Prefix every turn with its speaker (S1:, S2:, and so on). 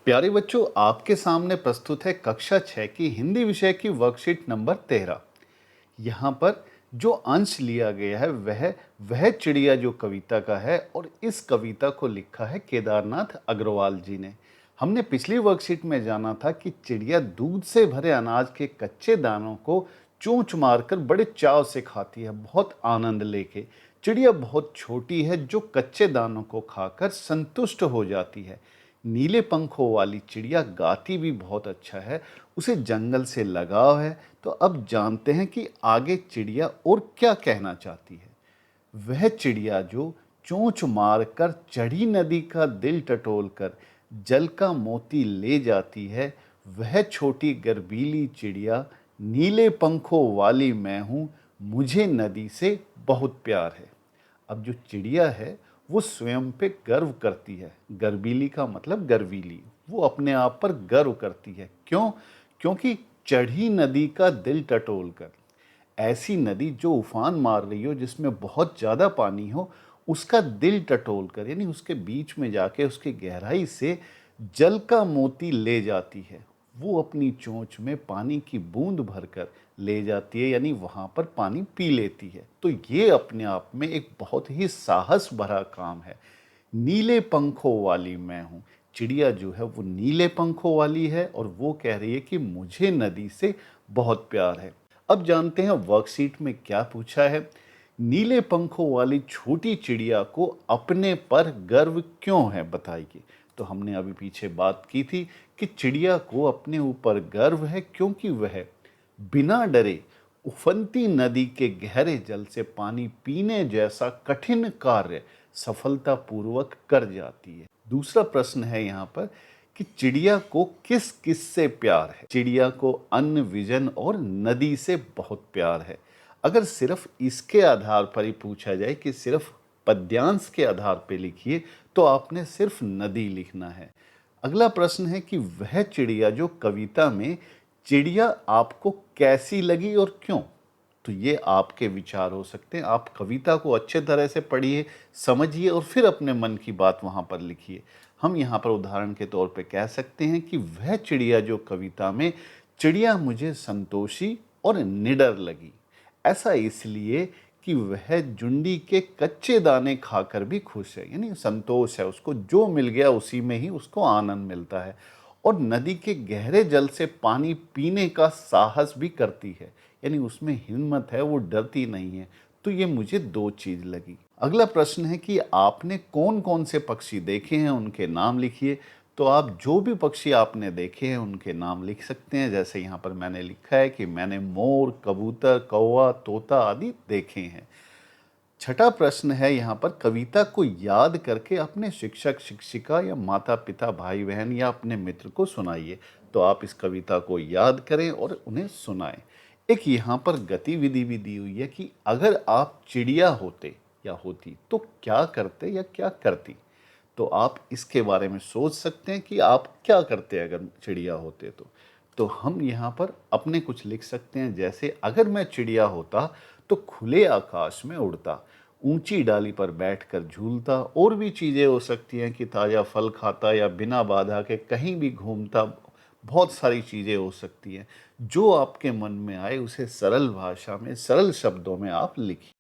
S1: प्यारे बच्चों, आपके सामने प्रस्तुत है कक्षा 6 की हिंदी विषय की वर्कशीट नंबर 13। यहाँ पर जो अंश लिया गया है वह चिड़िया जो कविता का है और इस कविता को लिखा है केदारनाथ अग्रवाल जी ने। हमने पिछली वर्कशीट में जाना था कि चिड़िया दूध से भरे अनाज के कच्चे दानों को चोंच मारकर बड़े चाव से खाती है, बहुत आनंद लेके। चिड़िया बहुत छोटी है जो कच्चे दानों को खाकर संतुष्ट हो जाती है। नीले पंखों वाली चिड़िया गाती भी बहुत अच्छा है, उसे जंगल से लगाव है। तो अब जानते हैं कि आगे चिड़िया और क्या कहना चाहती है। वह चिड़िया जो चोंच मार कर चढ़ी नदी का दिल टटोल कर जल का मोती ले जाती है, वह छोटी गर्बीली चिड़िया नीले पंखों वाली मैं हूँ, मुझे नदी से बहुत प्यार है। अब जो चिड़िया है वो स्वयं पे गर्व करती है। गर्वीली का मतलब गर्वीली, वो अपने आप पर गर्व करती है। क्यों? क्योंकि चढ़ी नदी का दिल टटोल कर, ऐसी नदी जो उफान मार रही हो, जिसमें बहुत ज़्यादा पानी हो, उसका दिल टटोल कर यानी उसके बीच में जाके उसकी गहराई से जल का मोती ले जाती है। वो अपनी चोंच में पानी की बूंद भरकर ले जाती है, यानी वहाँ पर पानी पी लेती है। तो ये अपने आप में एक बहुत ही साहस भरा काम है। नीले पंखों वाली मैं हूँ, चिड़िया जो है वो नीले पंखों वाली है और वो कह रही है कि मुझे नदी से बहुत प्यार है। अब जानते हैं वर्कशीट में क्या पूछा है। नीले पंखों वाली छोटी चिड़िया को अपने पर गर्व क्यों है, बताइए। तो हमने अभी पीछे बात की थी कि चिड़िया को अपने ऊपर गर्व है क्योंकि वह बिना डरे उफनती नदी के गहरे जल से पानी पीने जैसा कठिन कार्य सफलतापूर्वक कर जाती है। दूसरा प्रश्न है यहाँ पर कि चिड़िया को किस किस से प्यार है। चिड़िया को अन्न, विजन और नदी से बहुत प्यार है। अगर सिर्फ इसके आधार पर ही पूछा जाए कि सिर्फ पद्यांश के आधार पर लिखिए, तो आपने सिर्फ नदी लिखना है। अगला प्रश्न है कि वह चिड़िया जो कविता में चिड़िया आपको कैसी लगी और क्यों। तो ये आपके विचार हो सकते हैं। आप कविता को अच्छे तरह से पढ़िए, समझिए और फिर अपने मन की बात वहाँ पर लिखिए। हम यहाँ पर उदाहरण के तौर पे कह सकते हैं कि वह चिड़िया जो कविता में चिड़िया मुझे संतोषी और निडर लगी। ऐसा इसलिए कि वह जुंडी के कच्चे दाने खाकर भी खुश है, यानी संतोष है, उसको जो मिल गया उसी में ही उसको आनंद मिलता है। और नदी के गहरे जल से पानी पीने का साहस भी करती है, यानी उसमें हिम्मत है, वो डरती नहीं है। तो ये मुझे दो चीज लगी। अगला प्रश्न है कि आपने कौन कौन से पक्षी देखे हैं, उनके नाम लिखिए। तो आप जो भी पक्षी आपने देखे हैं उनके नाम लिख सकते हैं। जैसे यहाँ पर मैंने लिखा है कि मैंने मोर, कबूतर, कौवा, तोता आदि देखे हैं। छठा प्रश्न है यहाँ पर, कविता को याद करके अपने शिक्षक, शिक्षिका या माता पिता, भाई बहन या अपने मित्र को सुनाइए। तो आप इस कविता को याद करें और उन्हें सुनाएं। एक यहाँ पर गतिविधि भी दी हुई है कि अगर आप चिड़िया होते या होती तो क्या करते या क्या करती। तो आप इसके बारे में सोच सकते हैं कि आप क्या करते अगर चिड़िया होते तो हम यहाँ पर अपने कुछ लिख सकते हैं। जैसे, अगर मैं चिड़िया होता तो खुले आकाश में उड़ता, ऊंची डाली पर बैठकर झूलता। और भी चीज़ें हो सकती हैं कि ताज़ा फल खाता या बिना बाधा के कहीं भी घूमता। बहुत सारी चीज़ें हो सकती हैं। जो आपके मन में आए उसे सरल भाषा में, सरल शब्दों में आप लिखिए।